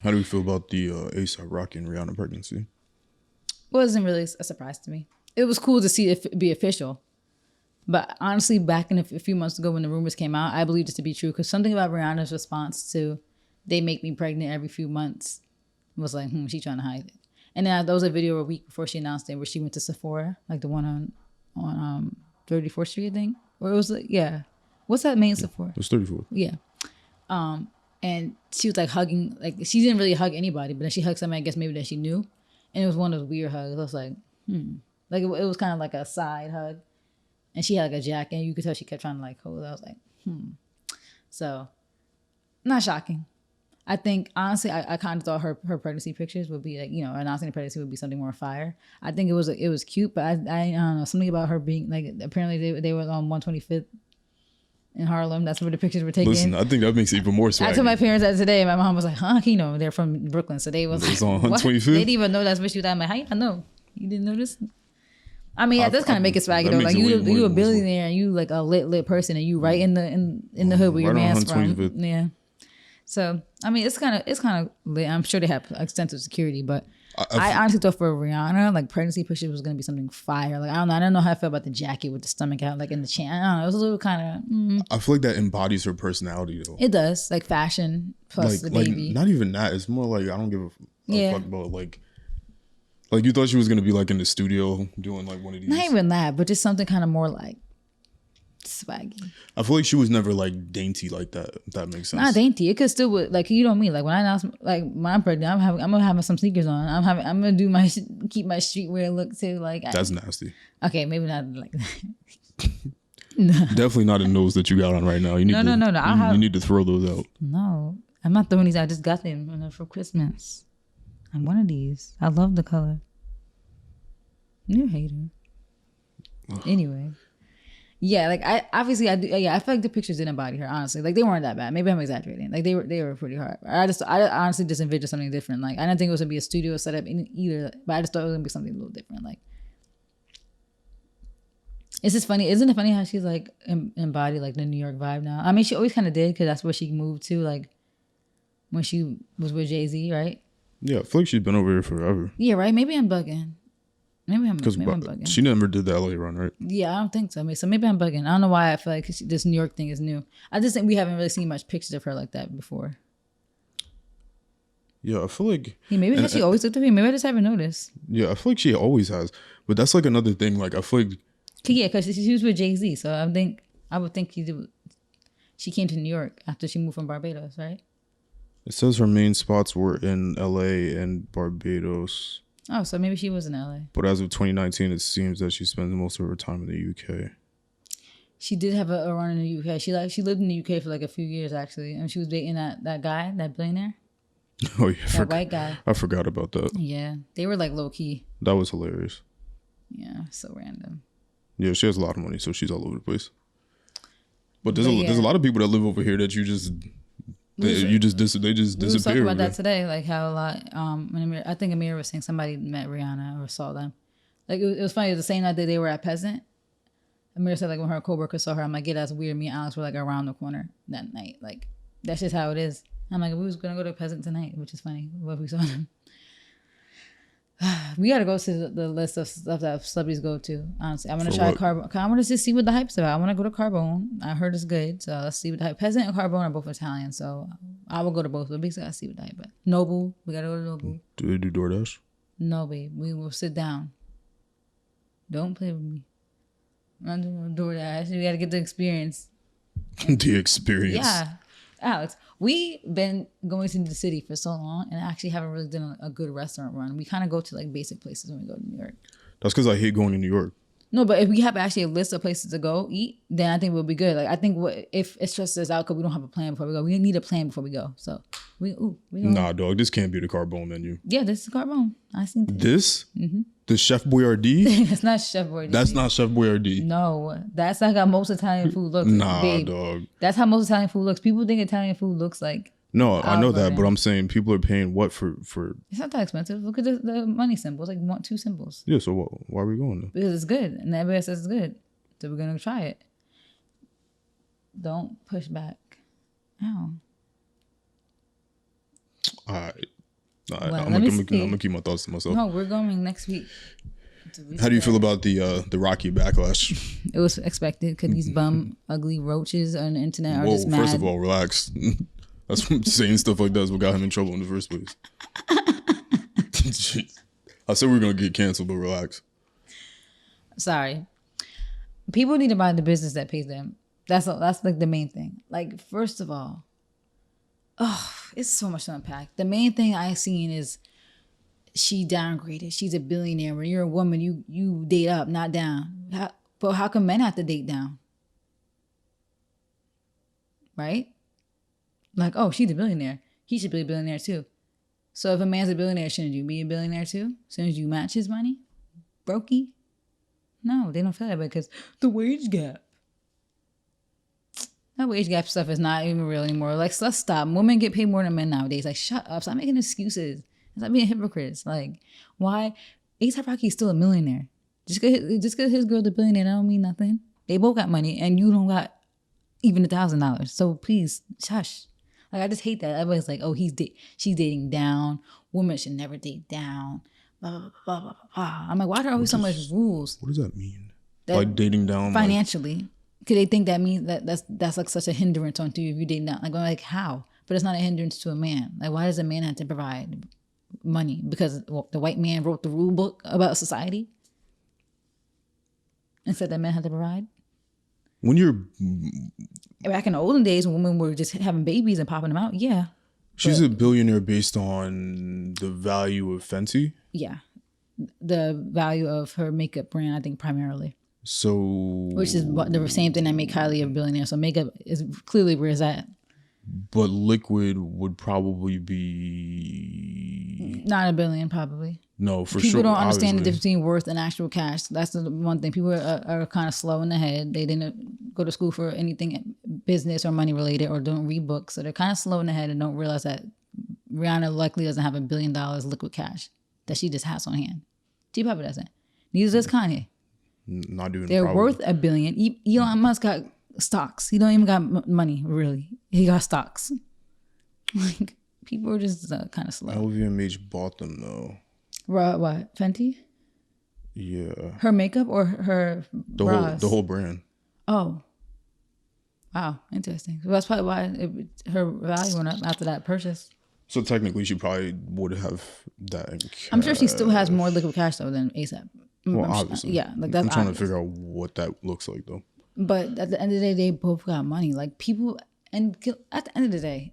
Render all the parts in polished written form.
How do we feel about the ASAP Rocky and Rihanna pregnancy? Wasn't really a surprise to me. It was cool to see it be official. But honestly, back in a few months ago when the rumors came out, I believed it to be true because something about Rihanna's response to "they make me pregnant every few months" was like, she trying to hide it. And then there was a video a week before she announced it where she went to Sephora, like the one on 34th Street, I think, or it was like, yeah, what's that main Sephora? It was 34. Yeah. And she was like hugging, like she didn't really hug anybody, but then she hugged somebody, I guess maybe that she knew, and it was one of those weird hugs. I was like, like it was kind of like a side hug. And she had like a jacket, and you could tell she kept trying to like hold it. I was like, So, not shocking. I think, honestly, I kind of thought her pregnancy pictures would be like, announcing the pregnancy would be something more fire. I think it was cute, but I don't know, something about her being, like, apparently they were on 125th in Harlem. That's where the pictures were taken. Listen, I think that makes it even more swaggy. I told my parents that today, and my mom was like, huh? They're from Brooklyn, so they was like, on what? 125th? They didn't even know that's where she was at. I'm like, how you not know? You didn't know this? I mean, that does kind of make it swaggy though. Like you a billionaire and you like a lit person and you right in the hood where your man's from. Yeah. So I mean, it's kind of lit. I'm sure they have extensive security, but I honestly thought for Rihanna, like pregnancy pictures was gonna be something fire. Like I don't know how I felt about the jacket with the stomach out, like in the chin. I don't know. It was a little kind of. I feel like that embodies her personality though. It does, like fashion plus the baby. Not even that. It's more like I don't give a fuck about like you thought she was gonna be like in the studio doing like one of these. Not even that, but just something kind of more like swaggy. I feel like she was never like dainty like that. If that makes sense. Not dainty. It could still like you know me. Like when I announce like I'm pregnant, I'm gonna have some sneakers on. I'm gonna do keep my streetwear look too. Like that's nasty. Okay, maybe not like that. No. Definitely not a nose that you got on right now. You need no. You need to throw those out. No, I'm not throwing these out. I just got them for Christmas. I'm one of these. I love the color. You're a hater. Anyway. Yeah, like I do. Yeah, I feel like the pictures didn't embody her, honestly. Like they weren't that bad. Maybe I'm exaggerating. Like they were pretty hard. I honestly just envisioned something different. Like I didn't think it was gonna be a studio setup either, but I just thought it was gonna be something a little different. Like it's just funny. Isn't it funny how she's like embodied like the New York vibe now? I mean, she always kind of did because that's where she moved to. Like when she was with Jay-Z, right? Yeah, I feel like she's been over here forever. Yeah, right. Maybe I'm bugging. Maybe I'm bugging. She never did the LA run, right? Yeah, I don't think so. So maybe I'm bugging. I don't know why I feel like this New York thing is new. I just think we haven't really seen much pictures of her like that before. Yeah, I feel like... Yeah, maybe she always looked at me. Maybe I just haven't noticed. Yeah, I feel like she always has. But that's like another thing. Like, I feel like... Yeah, because she was with Jay-Z. So I would think she came to New York after she moved from Barbados, right? It says her main spots were in LA and Barbados. Oh, so maybe she was in LA. But as of 2019, it seems that she spends most of her time in the UK. She did have a run in the UK. She lived in the UK for like a few years actually, and she was dating that guy, that billionaire. Oh yeah, that white guy. I forgot about that. Yeah, they were like low key. That was hilarious. Yeah, so random. Yeah, she has a lot of money, so she's all over the place. But there's a lot of people that live over here that they just disappear. We were talking about that today, like how a lot. I think Amir was saying somebody met Rihanna or saw them. Like it was funny. It was the same night that they were at Peasant. Amir said like when her coworker saw her, I'm like, yeah, that's weird. Me and Alex were like around the corner that night. Like that's just how it is. I'm like, we was gonna go to Peasant tonight, which is funny. What we saw them. We gotta go to the list of stuff that celebrities go to. Honestly, I want to try Carbone. I want to just see what the hype's about. I want to go to Carbone. I heard it's good, so let's see what the hype. Peasant and Carbone are both Italian, so I will go to both. But basically, I see what the hype. But Noble, we gotta go to Noble. Do they do DoorDash? No, babe. We will sit down. Don't play with me. I'm not doing DoorDash. We gotta get the experience. The experience. Yeah. Alex, we've been going to the city for so long and actually haven't really done a good restaurant run. We kind of go to like basic places when we go to New York. That's because I hate going to New York. No, but if we have actually a list of places to go eat, then I think we'll be good. Like I think if it stresses us out because we don't have a plan before we go. We need a plan before we go. So we nah, dog. This can't be the Carbone menu. Yeah, this is Carbone. I seen this. Mm-hmm. The Chef Boyardee? It's not Chef Boyardee. That's not Chef Boyardee. No, that's like how most Italian food looks. Nah, babe. dog. That's how most Italian food looks. People think Italian food looks like. No, I know that, but I'm saying people are paying what for? It's not that expensive. Look at the money symbols, like 2 symbols. Yeah, so why are we going there? Because it's good, and everybody says it's good, so we're gonna try it. Don't push back. Ow. All right. Well, I'm gonna keep my thoughts to myself. No, we're going next week. How do you feel about the Rocky backlash? It was expected because these bum, ugly roaches on the internet are Whoa, just mad. first of all, relax. That's from saying stuff like that is what got him in trouble in the first place. I said we were gonna get canceled, but relax. Sorry. People need to buy the business that pays them. That's like the main thing. Like, first of all, it's so much to unpack. The main thing I seen is she downgraded. She's a billionaire. When you're a woman, you date up, not down. But how come men have to date down? Right? Like, oh, she's a billionaire. He should be a billionaire too. So if a man's a billionaire, shouldn't you be a billionaire too? As soon as you match his money? Brokey? No, they don't feel that way because the wage gap. That wage gap stuff is not even real anymore. Like, let's stop. Women get paid more than men nowadays. Like, shut up. Stop making excuses. Stop being hypocrites. Like, why? A$AP Rocky's still a millionaire. Just because his girl's a billionaire, that don't mean nothing. They both got money, and you don't got even $1,000. So please, shush. Like, I just hate that. Everybody's like, oh, she's dating down. Women should never date down. Blah, blah, blah, blah, blah. I'm like, why are there always so much rules? What does that mean? Like dating down? Financially. Because they think that means that's like such a hindrance onto you if you date down. Like, I'm like, how? But it's not a hindrance to a man. Like, why does a man have to provide money? Because the white man wrote the rule book about society? And said that men had to provide? When you're... Back in the olden days when women were just having babies and popping them out, yeah. She's a billionaire based on the value of Fenty? Yeah. The value of her makeup brand, I think, primarily. So... Which is the same thing that made Kylie a billionaire. So makeup is clearly where it's at. But liquid would probably be... Not $1 billion, probably. No, for people sure. People don't understand obviously. the difference between worth and actual cash. That's the one thing. People are kind of slow in the head. They didn't go to school for anything business or money related or don't read books. So they're kind of slow in the head and don't realize that Rihanna likely doesn't have $1 billion liquid cash that she just has on hand. She probably doesn't. Neither does Kanye. Not doing. They're worth $1 billion. Elon Musk got stocks. He don't even got money, really. He got stocks. Like, people are just kind of slow. LVMH bought them, though. What? Fenty? Yeah. Her makeup or her bras? The whole brand. Oh. Wow. Interesting. So that's probably why her value went up after that purchase. So technically, she probably would have that in cash. I'm sure she still has more liquid cash, though, than A$AP. Well, obviously. Yeah. Like, that's I'm trying obvious. to figure out what that looks like, though. But at the end of the day, they both got money. Like, people... And at the end of the day,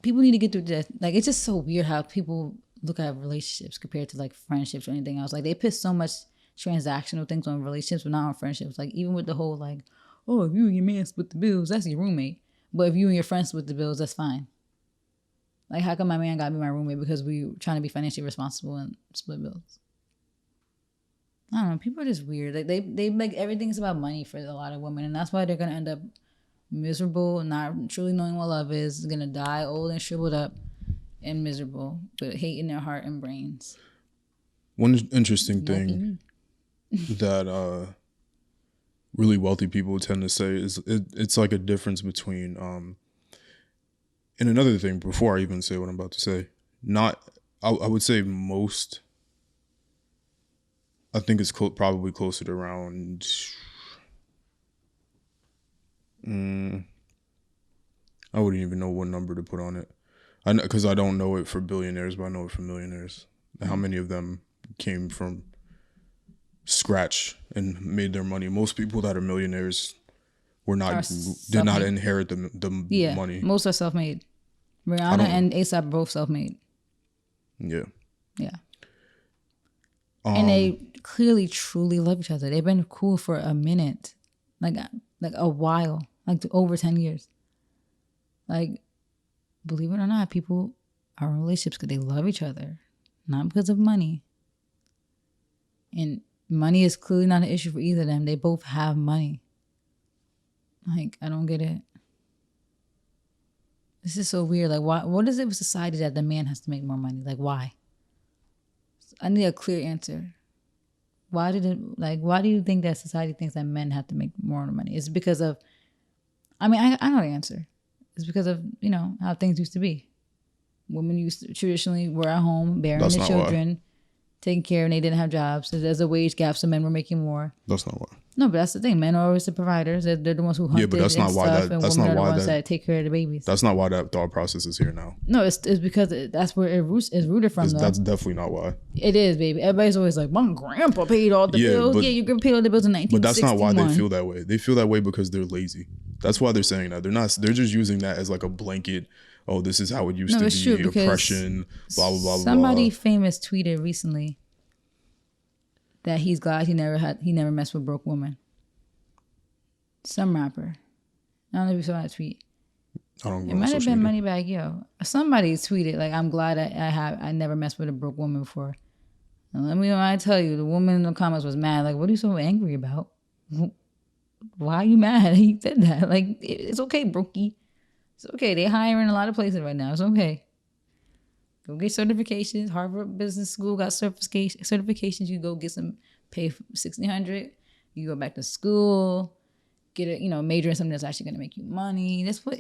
people need to get through this. Like, it's just so weird how people look at relationships compared to like friendships or anything else. Like, they put so much transactional things on relationships, but not on friendships. Like, even with the whole like, oh, if you and your man split the bills, that's your roommate. But if you and your friend split the bills, that's fine. Like, how come my man got me my roommate because we were trying to be financially responsible and split bills? I don't know. People are just weird. Like, they make everything's about money for a lot of women, and that's why they're gonna end up miserable, not truly knowing what love is, gonna die old and shriveled up and miserable, but hate in their heart and brains. One interesting thing that really wealthy people tend to say is it's like a difference between and another thing before I even say what I'm about to say, I would say most, I think it's probably closer to around I wouldn't even know what number to put on it. I know because I don't know it for billionaires, but I know it for millionaires. How many of them came from scratch and made their money? Most people that are millionaires did not inherit the money. Most are self-made. Rihanna and A$AP both self-made. Yeah. Yeah. And they clearly, truly love each other. They've been cool for a minute, like a while, like over 10 years. Like, believe it or not, people are in relationships because they love each other, not because of money. And money is clearly not an issue for either of them. They both have money. Like, I don't get it. This is so weird. Like, why? What is it with society that the man has to make more money? Like, why? I need a clear answer. Why do you think that society thinks that men have to make more money? It's because of, I know the answer. It's because of, how things used to be. Women used to traditionally were at home, bearing That's the not children, taking care, and they didn't have jobs. So there's a wage gap, so men were making more. That's not why. No, but that's the thing. Men are always the providers. They're the ones who hunted But that's and not why stuff, that. and That's women not are the why ones that. that take care of the babies. That's not why that thought process is here now. No, it's because that's where it's rooted from. Though. That's definitely not why. It is, baby. Everybody's always like, my grandpa paid all the bills. But, Yeah, your grandpa paid all the bills in 1961. But that's not why they feel that way. They feel that way because they're lazy. That's why they're saying that. They're not. They're just using that as like a blanket. Oh, this is how it used to it's true, be. Oppression. Blah blah blah. Somebody blah. famous tweeted recently that he's glad he never messed with broke women. Some rapper. I don't know if you saw that tweet. I don't know. It might have been Moneybag Yo. Somebody tweeted like, "I'm glad I never messed with a broke woman before." And let me I tell you, the woman in the comments was mad. Like, what are you so angry about? Why are you mad? He said that. Like, it's okay, brokey. It's okay. They're hiring a lot of places right now. It's okay. Go get certifications. Harvard Business School got certifications. You go get some, pay $1,600. You go back to school, get a major in something that's actually going to make you money. That's what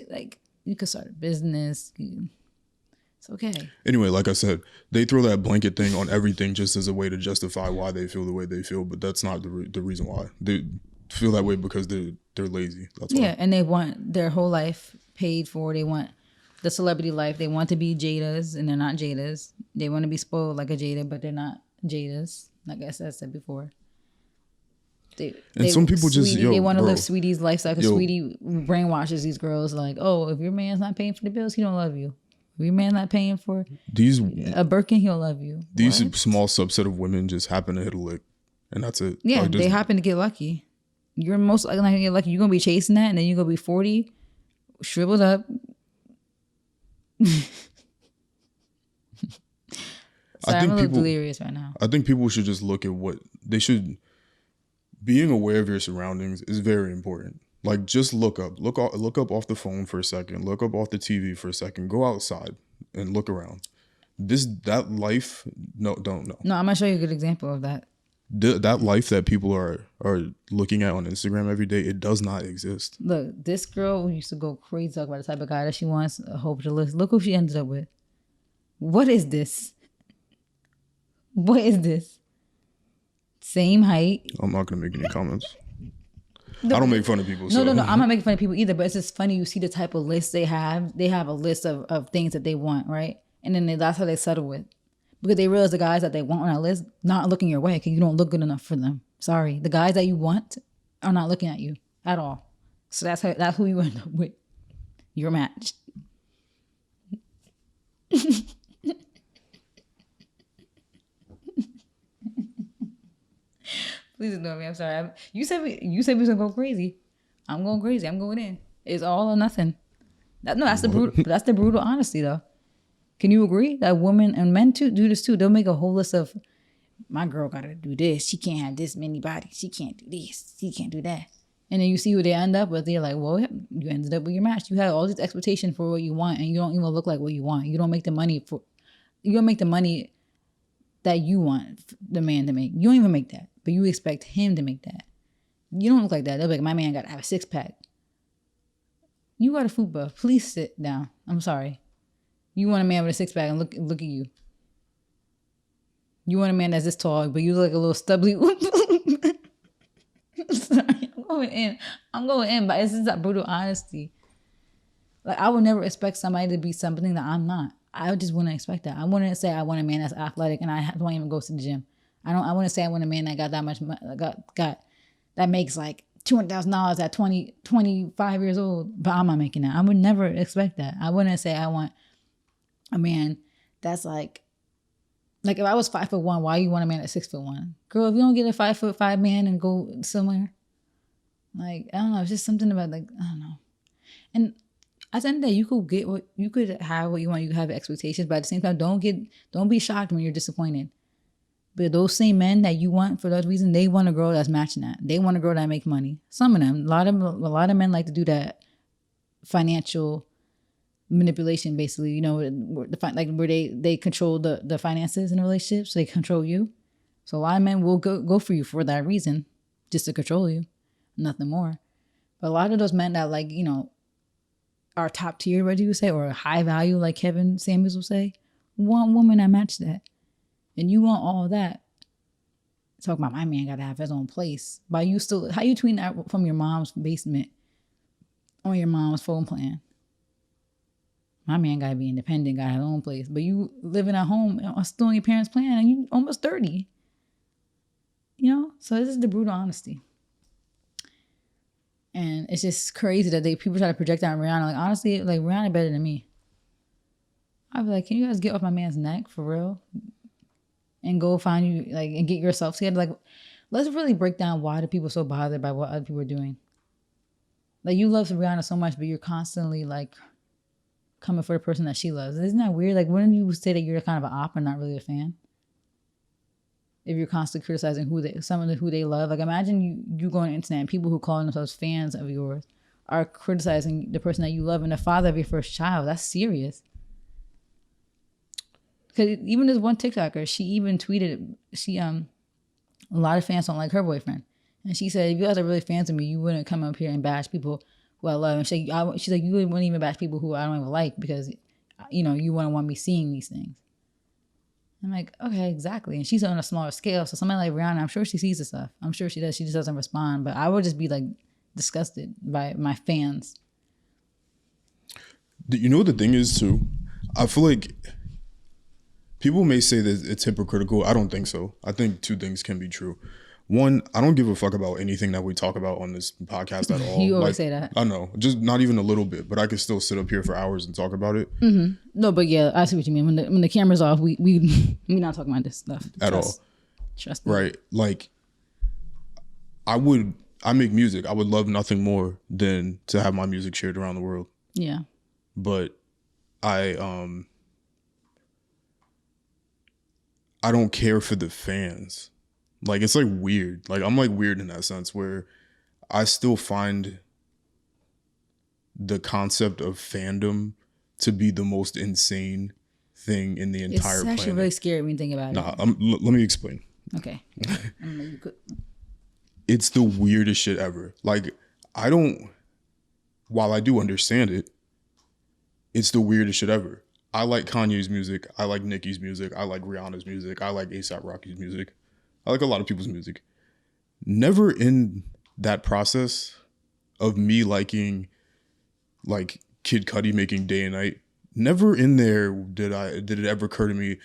you could start a business. It's okay. Anyway, like I said, they throw that blanket thing on everything just as a way to justify why they feel the way they feel, but that's not the reason why. They feel that way because they're lazy. That's why. Yeah, and they want their whole life paid for. They want the celebrity life. They want to be Jadas, and they're not Jadas. They want to be spoiled like a Jada, but they're not Jadas. Like I said before. Some people they want to live Sweetie's lifestyle because Sweetie brainwashes these girls like, oh, if your man's not paying for the bills, he don't love you. If your man's not paying for a Birkin, he'll love you. These small subset of women just happen to hit a lick, and that's it. Yeah, they happen to get lucky. You're most likely not gonna get lucky. You're gonna be chasing that, and then you're gonna be 40, shriveled up. Sorry, I'm a little delirious right now. I think people should just look at what they should. Being aware of your surroundings is very important. Like, just look up off the phone for a second, look up off the TV for a second, go outside and look around. That life, don't know. No, I'm gonna show you a good example of that. That life that people are looking at on Instagram every day, it does not exist. Look, this girl used to go crazy talk about the type of guy that she wants, a whole bunch of lists. Look who she ended up with. What is this? What is this? Same height. I'm not gonna make any comments. I don't make fun of people. No, I'm not making fun of people either. But it's just funny. You see the type of list they have. They have a list of things that they want, right? And then that's how they settle with. Because they realize the guys that they want on that list not looking your way because you don't look good enough for them. Sorry. The guys that you want are not looking at you at all. So that's who you end up with. Your match. Please ignore me. I'm sorry. You said we was gonna go crazy. I'm going crazy. I'm going in. It's all or nothing. That's the brutal honesty though. Can you agree that women and men too do this too? They'll make a whole list of, my girl gotta do this. She can't have this many bodies. She can't do this. She can't do that. And then you see who they end up with. They're like, well, you ended up with your match. You had all these expectations for what you want, and you don't even look like what you want. You don't make the money that you want the man to make. You don't even make that, but you expect him to make that. You don't look like that. They'll be like, my man gotta have a 6-pack. You got a food buff. Please sit down. I'm sorry. You want a man with a 6-pack and look at you. You want a man that's this tall, but you look like a little stubbly. Sorry, I'm going in, but it's just that brutal honesty. Like, I would never expect somebody to be something that I'm not. I just wouldn't expect that. I wouldn't say I want a man that's athletic and I don't even go to the gym. I wouldn't say I want a man that got that much, that makes like $200,000 at 25 years old, but I'm not making that. I would never expect that. I wouldn't say I want a man that's like if I was 5'1", why you want a man at 6'1"? Girl, if you don't get a 5'5" man and go somewhere, like, I don't know, it's just something about, like, I don't know. And at the end of the day, you could have what you want. You could have expectations, but at the same time, don't be shocked when you're disappointed. But those same men that you want for that reason, they want a girl that's matching that. They want a girl that make money. Some of them, a lot of men like to do that financial manipulation, basically. You know, where they control the finances in a relationship, so they control you. So a lot of men will go for you for that reason, just to control you, nothing more. But a lot of those men that, like, you know, are top tier, what you would say, or high value, like Kevin Samuels would say, one woman that match that. And you want all that. Talk about my man gotta have his own place. But you still, how you tweeting that from your mom's basement on your mom's phone plan? My man gotta be independent, got his own place. But you living at home, still on your parents' plan, and you almost 30. You know? So this is the brutal honesty. And it's just crazy that people try to project that on Rihanna. Like, honestly, like, Rihanna better than me. I'd be like, can you guys get off my man's neck for real? And go find you, like, and get yourself together. Like, let's really break down why the people are so bothered by what other people are doing. Like, you love Rihanna so much, but you're constantly, like, coming for the person that she loves. Isn't that weird? Like, wouldn't you say that you're kind of an op and not really a fan? If you're constantly criticizing someone who they love. Like, imagine you go on the internet and people who call themselves fans of yours are criticizing the person that you love and the father of your first child. That's serious. Because even this one TikToker, she even tweeted, a lot of fans don't like her boyfriend. And she said, if you guys are really fans of me, you wouldn't come up here and bash people who I love. And she's like, you wouldn't even bash people who I don't even like because, you know, you wouldn't want me seeing these things. I'm like, okay, exactly. And she's on a smaller scale. So somebody like Rihanna, I'm sure she sees the stuff. I'm sure she does. She just doesn't respond. But I would just be like disgusted by my fans. You know what the thing is too? I feel like people may say that it's hypocritical. I don't think so. I think two things can be true. One, I don't give a fuck about anything that we talk about on this podcast at all. You always say that. I know, just not even a little bit, but I could still sit up here for hours and talk about it. Mm-hmm. No, but yeah, I see what you mean. When the camera's off, we not talking about this stuff at all. Trust me. Right? Like, I make music. I would love nothing more than to have my music shared around the world. Yeah. But I don't care for the fans. Like, it's like weird. Like, I'm like weird in that sense where I still find the concept of fandom to be the most insane thing in the entire planet. It's actually really scary when you think about it. Let me explain. Okay. It's the weirdest shit ever. Like, while I do understand it, it's the weirdest shit ever. I like Kanye's music. I like Nicki's music. I like Rihanna's music. I like A$AP Rocky's music. I like a lot of people's music. Never in that process of me liking, like, Kid Cudi making Day and Night, never in there did it ever occur to me,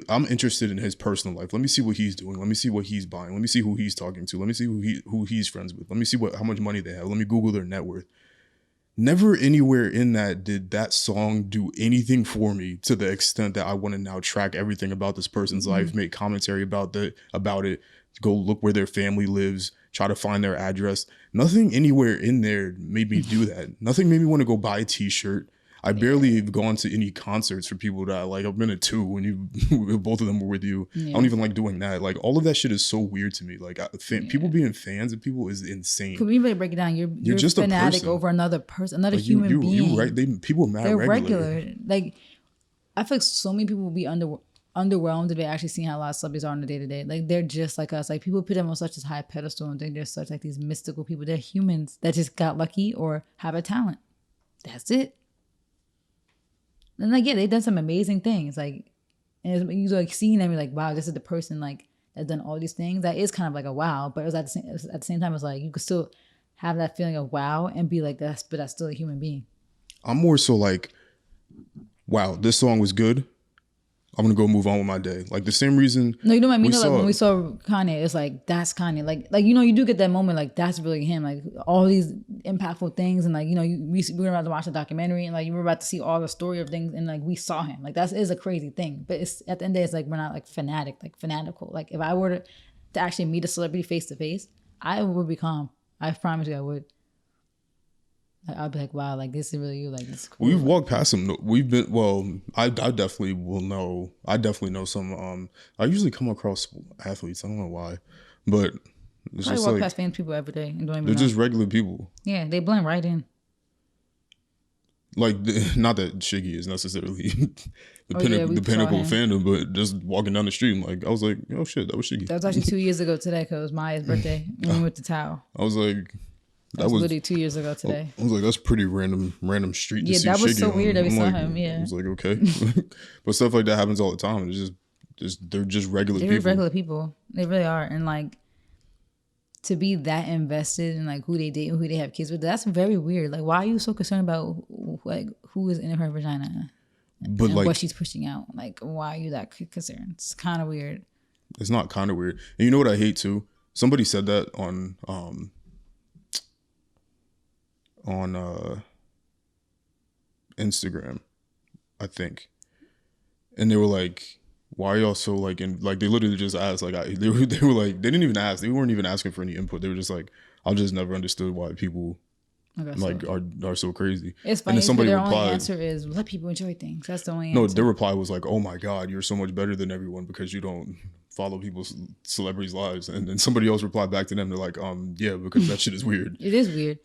I'm interested in his personal life. Let me see what he's doing. Let me see what he's buying. Let me see who he's talking to. Let me see who he's friends with. Let me see how much money they have. Let me Google their net worth. Never anywhere in that did that song do anything for me to the extent that I want to now track everything about this person's life, make commentary about it, go look where their family lives, try to find their address. Nothing anywhere in there made me do that. Nothing made me want to go buy a t-shirt. I barely have gone to any concerts for people that I like. I've been to 2 when both of them were with you. Yeah. I don't even like doing that. Like, all of that shit is so weird to me. Like, people being fans of people is insane. Can we really break it down? You're just a fanatic over another person, another like human being. Right? People are mad. They're regular. Like, I feel like so many people will be underwhelmed if they actually see how a lot of celebrities are on the day-to-day. Like, they're just like us. Like, people put them on such a high pedestal and think they're such like these mystical people. They're humans that just got lucky or have a talent. That's it. And like, yeah, they've done some amazing things. Like, and you like seeing them, you're like, wow, this is the person like that's done all these things. That is kind of like a wow, but it was at the same time, it's like you could still have that feeling of wow and be like that's still a human being. I'm more so like, wow, this song was good. I'm gonna go move on with my day. Like, the same reason. No, you know what I mean? Like, when we saw Kanye, it's like, that's Kanye. Like, you know, you do get that moment, like, that's really him. Like, all these impactful things. And, like, you know, we were about to watch the documentary and, like, you were about to see all the story of things. And, like, we saw him. Like, that is a crazy thing. But it's at the end of the day, it's like, we're not, like, fanatical. Like, if I were to actually meet a celebrity face to face, I would be calm. I promise you I would. I'd be like, wow, like, this is really you. Like, this is cool. We've walked past some. I definitely will know. I definitely know some. I usually come across athletes. I don't know why, but it's I just walk like past famous people every day and don't even they're know. just regular people. Yeah, they blend right in. Like, not that Shiggy is necessarily the pinnacle of fandom, but just walking down the street and like, I was like, oh shit, that was Shiggy. That was actually 2 years ago today because it was Maya's birthday and we went to Tao. I was like, That's literally 2 years ago today. I was like, that's pretty random street to see that was so Shiggy weird on. that we I'm saw like, him. Yeah, I was like, okay. But stuff like that happens all the time. It's just they're just regular people. They're regular people. They really are. And like, to be that invested in like who they date and who they have kids with, that's very weird. Like, why are you so concerned about like who is in her vagina But and like, what she's pushing out? Like, why are you that concerned? It's kind of weird. it's not kind of weird. And you know what I hate too? Somebody said that on Instagram, I think, and they were like, why are y'all so like, in like, they literally just asked, like, they were like, they didn't even ask, they weren't even asking for any input. They were just like, I just never understood why people like are so crazy. It's funny. And then somebody their replied, only answer is let people enjoy things. That's the only answer. No, their reply was like, oh my God, you're so much better than everyone because you don't follow people's celebrities' lives. And then somebody else replied back to them. They're like, yeah, because that shit is weird. It is weird.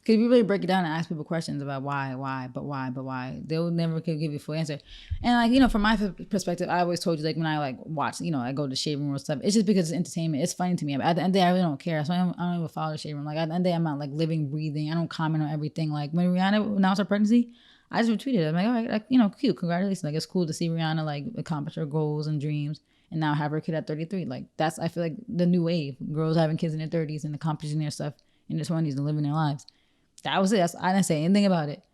Because if you really break it down and ask people questions about why, they'll never could give you a full answer. And like, you know, from my perspective, I always told you, like, when I like watch, you know, I go to Shade Room or stuff, it's just because it's entertainment. It's funny to me. At the end of the day, I really don't care. So I don't even follow the Shade Room. Like, at the end of the day, I'm not like living, breathing. I don't comment on everything. Like, when Rihanna announced her pregnancy, I just retweeted it. I'm like, all right, like, you know, cute. Congratulations. Like, it's cool to see Rihanna like accomplish her goals and dreams and now have her kid at 33. Like, that's, I feel like, the new wave. Girls having kids in their 30s and accomplishing their stuff in their 20s and living their lives. That was it. I didn't say anything about it.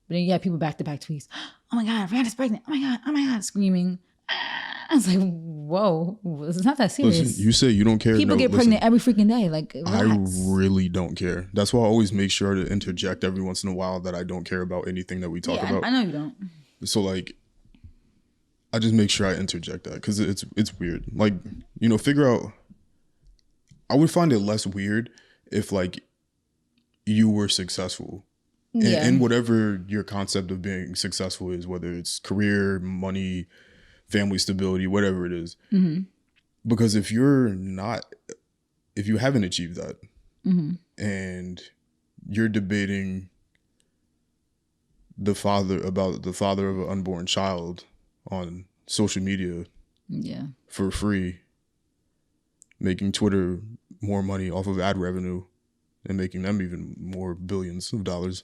But then you have people back-to-back tweets. Oh my God, Rihanna's pregnant. Oh my God, screaming. I was like, whoa, it's not that serious. Listen, you say you don't care. People get pregnant every freaking day. Like, relax. I really don't care. That's why I always make sure to interject every once in a while that I don't care about anything that we talk about. I know you don't. So like, I just make sure I interject that because it's weird. Like, you know, figure out. I would find it less weird if like you were successful in whatever your concept of being successful is, whether it's career, money, family stability, whatever it is. Mm-hmm. Because if you haven't achieved that and you're debating the father of an unborn child on social media for free, making Twitter more money off of ad revenue, and making them even more billions of dollars.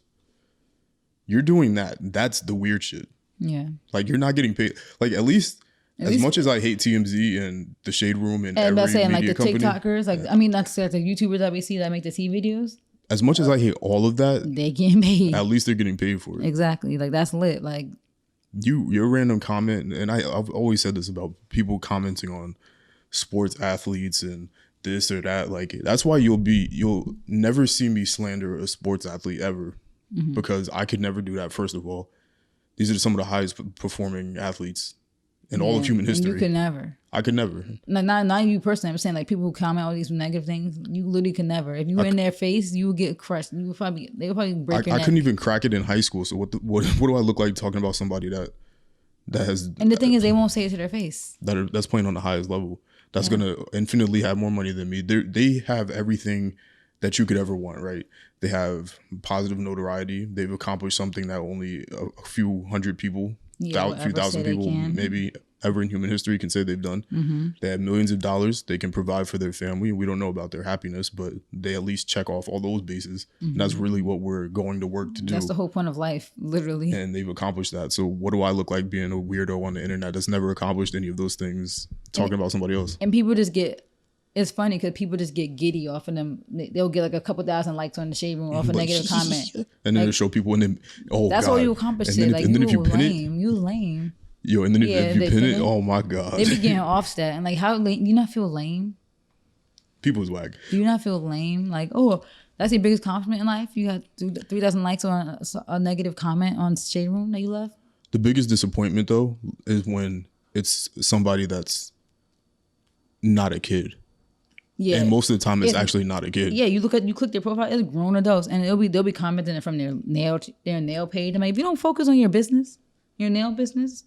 You're doing that. That's the weird shit. Yeah. Like, you're not getting paid. Like, at least as much as I hate TMZ and the Shade Room and every media like the company, TikTokers, like, I mean, that's like the YouTubers that we see that make the tea videos. As much as I hate all of that, they're getting paid. At least they're getting paid for it. Exactly. Like, that's lit. Like, your random comment, and I've always said this about people commenting on sports athletes and this or that, like, that's why you'll never see me slander a sports athlete ever, because I could never do that. First of all, these are some of the highest performing athletes in all of human history. You could never. I could never. Like, not you personally. I'm saying, like, people who comment all these negative things, you literally could never. If you were in their face, you would get crushed. They would probably break your neck. I couldn't even crack it in high school. So what do I look like talking about somebody that has? And the thing is, they won't say it to their face. That's playing on the highest level. That's gonna infinitely have more money than me. They have everything that you could ever want, right? They have positive notoriety. They've accomplished something that only a few hundred people, few thousand people, maybe ever in human history can say they've done. Mm-hmm. They have millions of dollars. They can provide for their family. We don't know about their happiness, but they at least check off all those bases. Mm-hmm. And that's really what we're going to work to do. That's the whole point of life, literally. And they've accomplished that. So what do I look like being a weirdo on the internet that's never accomplished any of those things, talking about somebody else? And people just get... It's funny because people just get giddy off of them. They'll get like a couple thousand likes on the Shade Room off a negative comment. And then they'll show people and then, that's all you accomplished. Like, and then if you pin lame. You lame. Yo, and then if you pin it, oh my God. They be getting offset. And like, how lame? You not feel lame? People's whack. Do you not feel lame? Like, oh, that's your biggest accomplishment in life? You got 3,000 likes on a negative comment on Shade Room that you left? The biggest disappointment, though, is when it's somebody that's not a kid. Yeah, and most of the time it's actually not a kid. Yeah, you click their profile, it's grown adults, and they'll be commenting it from their nail page. I mean, if you don't focus on your business, your nail business,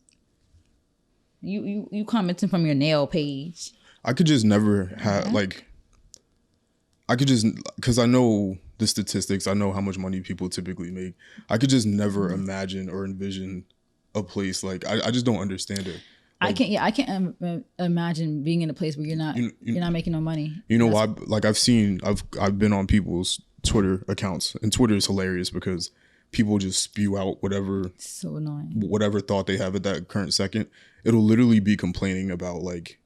you commenting from your nail page. I could just never have because I know the statistics, I know how much money people typically make. I could just never imagine or envision a place like I just don't understand it. Like, I can't imagine being in a place where you're not making no money. You know why? Like I've been on people's Twitter accounts, and Twitter is hilarious because people just spew out So annoying. whatever thought they have at that current second. It'll literally be complaining about like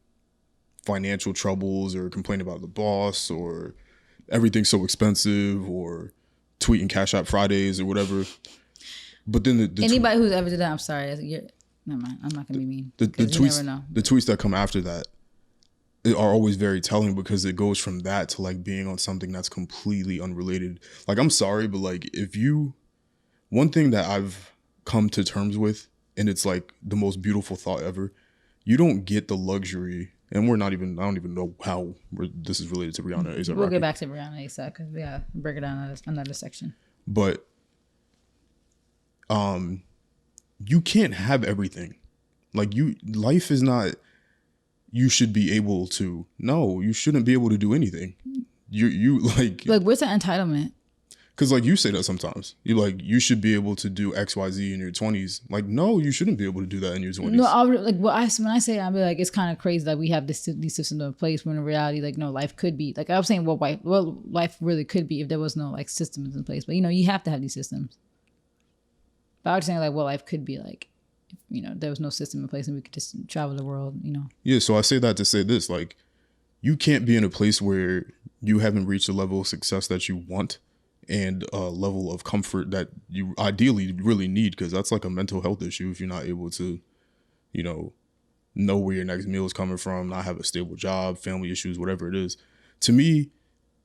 financial troubles or complaining about the boss or everything's so expensive or tweeting Cash App Fridays or whatever. But then the Anybody who's ever did that, I'm sorry. Never mind. I'm not gonna be mean. The tweets, never know. the tweets that come after that are always very telling because it goes from that to like being on something that's completely unrelated. Like, I'm sorry, but like one thing that I've come to terms with, and it's like the most beautiful thought ever, you don't get the luxury, and I don't even know how this is related to Rihanna. We'll get back to Rihanna ASAP because we gotta break it down another section. But you can't have everything. Like, life is not, you should be able to, no, you shouldn't be able to do anything. You like where's the entitlement? Because like you say that sometimes. You should be able to do XYZ in your 20s. Like, no, you shouldn't be able to do that in your 20s. No, when I say, I'll be like, it's kind of crazy that we have these systems in place when in reality, like, no, life could be, like I was saying, life really could be if there was no like systems in place. But you have to have these systems. But I was saying like what life could be like, if, there was no system in place and we could just travel the world, Yeah, so I say that to say this, like, you can't be in a place where you haven't reached the level of success that you want and a level of comfort that you ideally really need, because that's like a mental health issue if you're not able to, know where your next meal is coming from, not have a stable job, family issues, whatever it is. To me,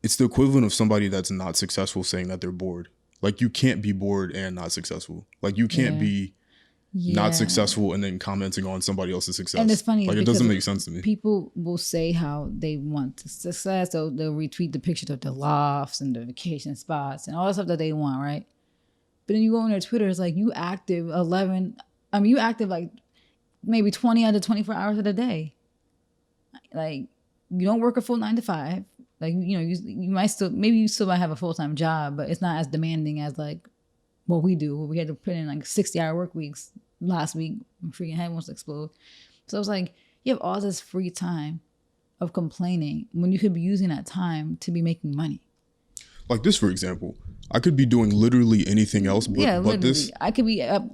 it's the equivalent of somebody that's not successful saying that they're bored. Like, you can't be bored and not successful. Like, you can't be not successful and then commenting on somebody else's success. And it's funny, like, it doesn't make sense to me. People will say how they want success, so they'll retweet the pictures of the lofts and the vacation spots and all the stuff that they want, right? But then you go on their Twitter, it's like you active like maybe 20 out of 24 hours of the day. Like, you don't work a full 9 to 5. Like, you might still might have a full-time job, but it's not as demanding as like what we do. We had to put in like 60-hour work weeks last week. My freaking head wants to explode. So it's like, you have all this free time of complaining when you could be using that time to be making money. Like this, for example, I could be doing literally anything else, but this. I could be up.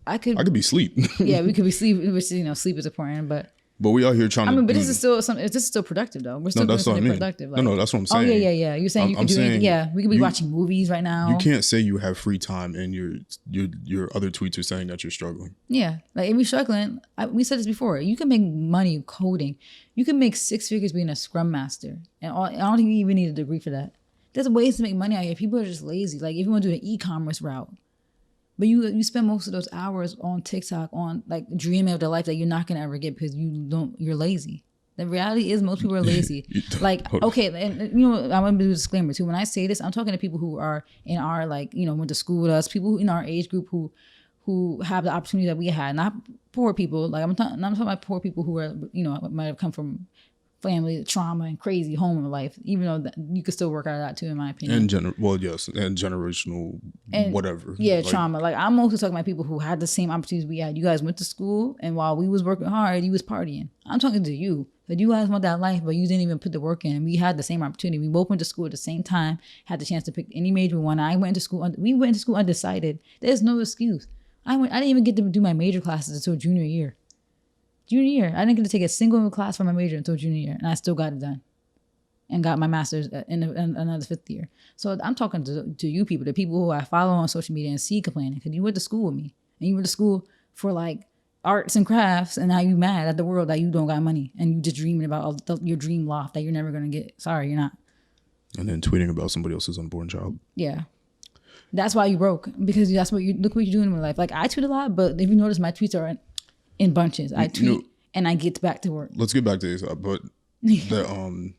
I could be asleep. Yeah, we could be sleeping, which sleep is important, but we out here trying to. but this is still something. This is still productive though. We're still doing something productive. Like, no, that's what I'm saying. Oh yeah. You're saying you can do anything. Yeah, we could be watching movies right now. You can't say you have free time and your other tweets are saying that you're struggling. Yeah, like if you're struggling, we said this before. You can make money coding. You can make 6 figures being a Scrum Master, and I don't think you even need a degree for that. There's ways to make money out here. People are just lazy. Like, if you want to do the e-commerce route, but you spend most of those hours on TikTok on like dreaming of the life that you're not gonna ever get because you're lazy. The reality is most people are lazy. Like, okay, and I want to do a disclaimer too. When I say this, I'm talking to people who are in our went to school with us, people in our age group who have the opportunity that we had, not poor people. Like, I'm talking about poor people who are might have come from family trauma and crazy home life, even though you could still work out of that too, in my opinion. And generational and whatever. Yeah, trauma. Like, I'm mostly talking about people who had the same opportunities we had. You guys went to school, and while we was working hard, you was partying. I'm talking to you. That you guys want that life, but you didn't even put the work in. And we had the same opportunity. We both went to school at the same time, had the chance to pick any major we wanted. We went to school undecided. There's no excuse. I didn't even get to do my major classes until junior year. I didn't get to take a single class for my major until junior year, and I still got it done and got my master's in another 5th year. So I'm talking to you people, the people who I follow on social media and see complaining, because you went to school with me, and you went to school for like arts and crafts, and now you mad at the world that you don't got money, and you just dreaming about your dream loft that you're never going to get. Sorry, you're not. And then tweeting about somebody else's unborn child. Yeah. That's why you broke, because that's what look what you're doing in my life. Like, I tweet a lot, but if you notice, my tweets are in bunches. I tweet and I get back to work. Let's get back to this, but the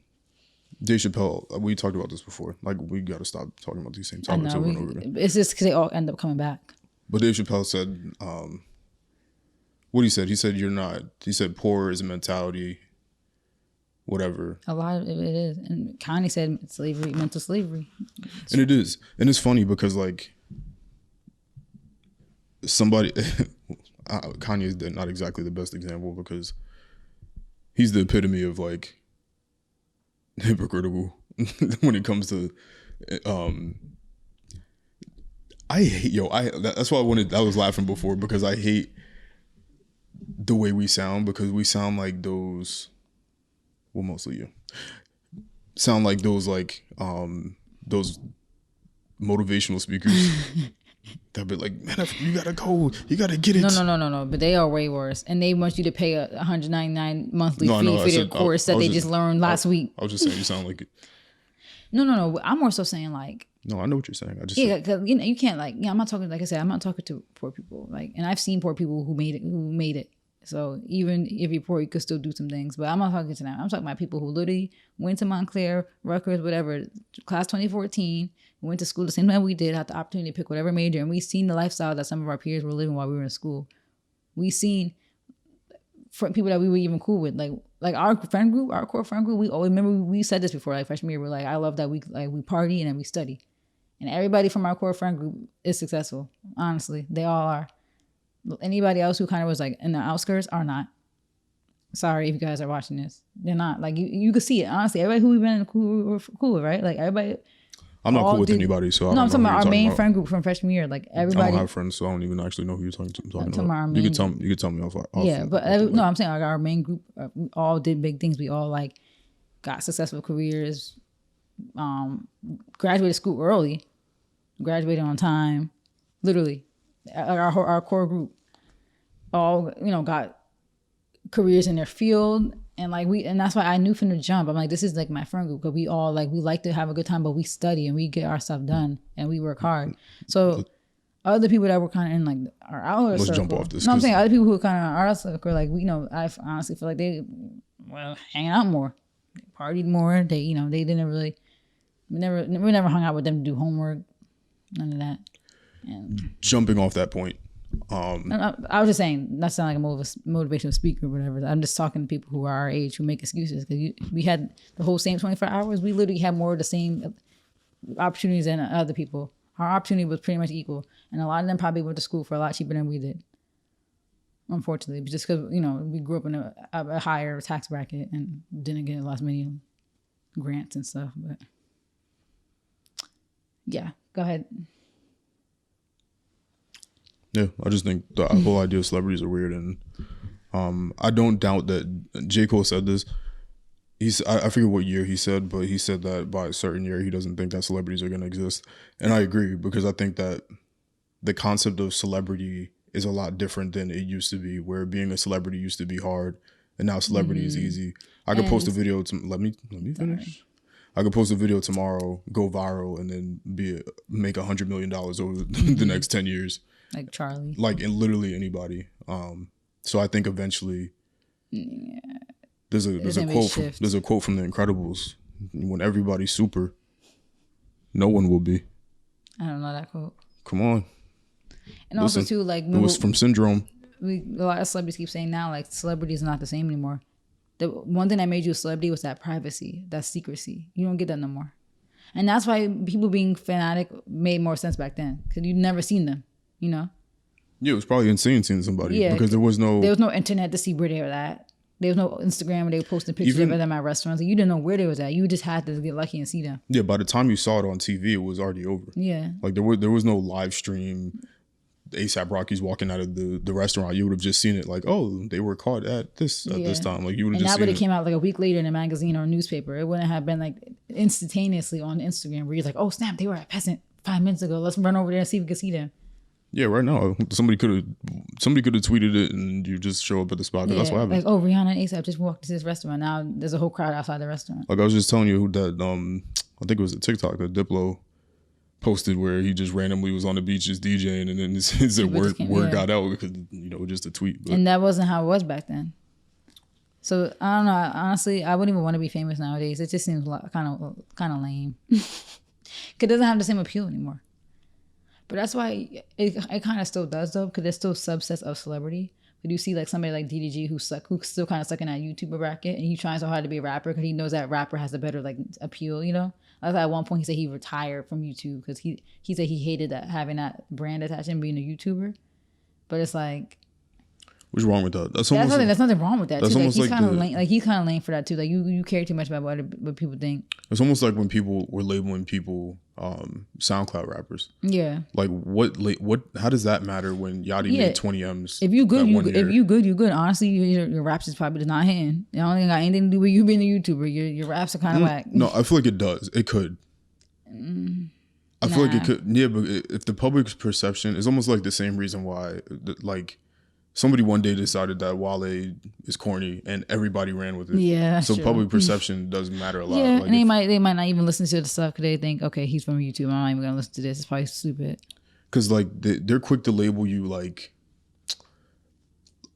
Dave Chappelle, we talked about this before. Like, we got to stop talking about these same topics over and over again. It's just because they all end up coming back. But Dave Chappelle said, what he said? He said he said poor is a mentality, whatever. A lot of it is. And Kanye said slavery, mental slavery. And it is. And it's funny because, like, Kanye is not exactly the best example because he's the epitome of like hypocritical when it comes to I hate that's why I was laughing before, because I hate the way we sound, because we sound like those, well, mostly you sound like those motivational speakers that be like, man, you gotta go, you gotta get it. No. But they are way worse, and they want you to pay a $199 monthly fee for their course that they just learned last week. I was just saying you sound like it. No. I'm more so saying like. No, I know what you're saying. I just because you can't like I'm not talking, like I said, I'm not talking to poor people, like, and I've seen poor people who made it. So even if you're poor, you could still do some things. But I'm not talking to them. I'm talking about people who literally went to Montclair, Rutgers, whatever, class 2014, went to school the same time we did, had the opportunity to pick whatever major, and we've seen the lifestyle that some of our peers were living while we were in school. We've seen people that we were even cool with, like our friend group, our core friend group. We always remember we said this before, like freshman year. We're like, I love that we party and then we study, and everybody from our core friend group is successful. Honestly, they all are. Anybody else who kind of was like in the outskirts are not. Sorry if you guys are watching this. They're not. Like you could see it. Honestly, everybody who we've been cool with, right? Like everybody. I'm not cool with anybody, so I'm talking about our main friend group from freshman year. Like everybody. I don't have friends, so I don't even actually know who you're talking about. You can tell me off. Yeah, but no, I'm saying like our main group, we all did big things. We all like got successful careers, graduated school early, graduated on time, literally. Our core group all got careers in their field, and that's why I knew from the jump, I'm like, this is like my friend group, because we all we like to have a good time, but we study and we get our stuff done and we work hard. So other people that were kind of in like our outer circle, jump off this. No, I'm saying other people who are kind of our circle, like I honestly feel like they hang out more, they partied more. They they didn't really, we never hung out with them to do homework, none of that. And jumping off that point, I was just saying, not sound like a motivational speaker or whatever. I'm just talking to people who are our age who make excuses, because we had the whole same 24 hours. We literally had more of the same opportunities than other people. Our opportunity was pretty much equal, and a lot of them probably went to school for a lot cheaper than we did. Unfortunately, just because we grew up in a higher tax bracket and didn't get as many grants and stuff. But yeah, go ahead. Yeah, I just think the whole idea of celebrities are weird, and I don't doubt that J. Cole said this. I forget what year he said, but he said that by a certain year he doesn't think that celebrities are going to exist, and I agree, because I think that the concept of celebrity is a lot different than it used to be, where being a celebrity used to be hard, and now celebrity is easy. I could post a video. Let me finish. I could post a video tomorrow, go viral, and then make $100 million over the next 10 years. Like Charlie. Like literally anybody. So I think eventually there's a quote from The Incredibles. When everybody's super, no one will be. I don't know that quote. Come on. And listen, also too, like, it was from Syndrome. A lot of celebrities keep saying now, like, celebrity is not the same anymore. The one thing that made you a celebrity was that privacy, that secrecy. You don't get that no more. And that's why people being fanatic made more sense back then, because you'd never seen them. Yeah, it was probably insane seeing somebody, because there was no internet to see where they were at. There was no Instagram where they were posting pictures of them at restaurants. You didn't know where they was at. You just had to get lucky and see them. Yeah, by the time you saw it on TV, it was already over. Yeah, like there was no live stream. ASAP Rocky's walking out of the restaurant. You would have just seen it like, oh, they were caught at this time. Like you would have just seen it. And that would have came out like a week later in a magazine or a newspaper. It wouldn't have been like instantaneously on Instagram where you're like, oh snap, they were at Peasant 5 minutes ago. Let's run over there and see if we can see them. Yeah, right now somebody could have tweeted it and you just show up at the spot. That's what happened. Like, oh, Rihanna and ASAP just walked to this restaurant. Now there's a whole crowd outside the restaurant. Like I was just telling you that I think it was a TikTok that Diplo posted where he just randomly was on the beach just DJing, and then his word got out because just a tweet. But. And that wasn't how it was back then. So I don't know. Honestly, I wouldn't even want to be famous nowadays. It just seems kind of lame. Cause it doesn't have the same appeal anymore. But that's why it kind of still does though, because there's still subsets of celebrity. But you see like somebody like DDG who's still kind of stuck in that YouTuber bracket, and he's trying so hard to be a rapper because he knows that rapper has a better like appeal, Like at one point he said he retired from YouTube because he said he hated that, having that brand attached and being a YouTuber. But it's like, what's wrong with that? There's nothing wrong with that too. Like, he's kind of lame. Like he's kind of lame for that too. Like you care too much about what people think. It's almost like when people were labeling people SoundCloud rappers. Yeah. Like what? How does that matter when Yachty made 20 M's? If you good, that one year? if you good, you good. Honestly, your raps is probably just not hitting. It don't got anything to do with you being a YouTuber. Your raps are kind of whack. No, I feel like it does. It could. I feel like it could. Yeah, but if the public's perception is almost like the same reason why, like, somebody one day decided that Wale is corny and everybody ran with it. Yeah, so true. Public perception does matter a lot. Yeah, like and they might not even listen to the stuff because they think, okay, he's from YouTube. I'm not even gonna listen to this. It's probably stupid. Because like they're quick to label you like